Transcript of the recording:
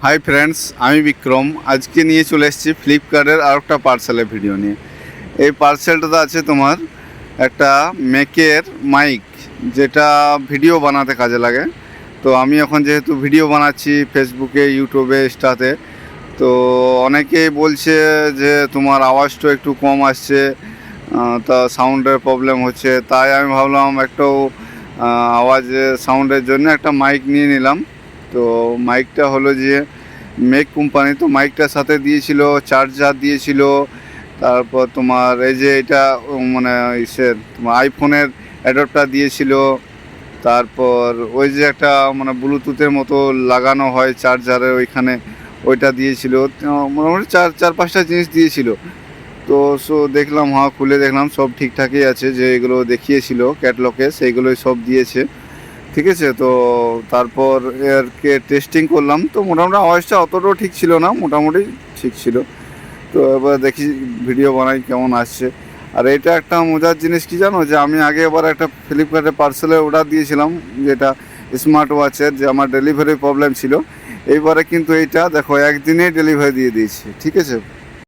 Hi friends, আমি বিক্রম। আজকে নিয়ে চলে এসেছি ফ্লিপকার্টের আর একটা পার্সেলের ভিডিও নিয়ে। এই পার্সেলটাতে আছে তোমার একটা ম্যাকের মাইক, যেটা ভিডিও বানাতে কাজে লাগে। তো আমি এখন যেহেতু ভিডিও বানাচ্ছি ফেসবুকে, ইউটিউবে, ইনস্টাতে, তো অনেকেই বলছে যে তোমার আওয়াজটা একটু কম আসছে, তা সাউন্ডের প্রবলেম হচ্ছে। তাই আমি ভাবলাম একটু আওয়াজের সাউন্ডের জন্য একটা মাইক নিয়ে নিলাম। তো মাইকটা হলো যে মেক কোম্পানি, তো মাইকটার সাথে দিয়েছিল চার্জার দিয়েছিল। তারপর তোমার এই যে এটা মানে ইসের তোমার আইফোনের অ্যাডাপ্টার দিয়েছিল। তারপর ওই যে একটা মানে ব্লুটুথের মতো লাগানো হয় চার্জারের ওইখানে, ওইটা দিয়েছিল। মোটামুটি চার পাঁচটা জিনিস দিয়েছিল। তো দেখলাম, হ্যাঁ, খুলে দেখলাম সব ঠিকঠাকই আছে, যে এগুলো দেখিয়েছিল ক্যাটলগে সেইগুলোই সব দিয়েছে। ঠিক আছে। তো তারপর এরকে টেস্টিং করলাম, তো মোটামুটি আওয়াজটা অতটাও ঠিক ছিল না, মোটামুটি ঠিক ছিল। তো এবার দেখি ভিডিও বানাই কেমন আসছে। আর এটা একটা মজার জিনিস কি জানো, যে আমি আগে এবার একটা ফ্লিপকার্টে পার্সেলের অর্ডার দিয়েছিলাম, যেটা স্মার্ট ওয়াচের, যে আমার ডেলিভারি প্রবলেম ছিল। এইবারে কিন্তু এইটা দেখো একদিনেই ডেলিভারি দিয়ে দিয়েছে। ঠিক আছে।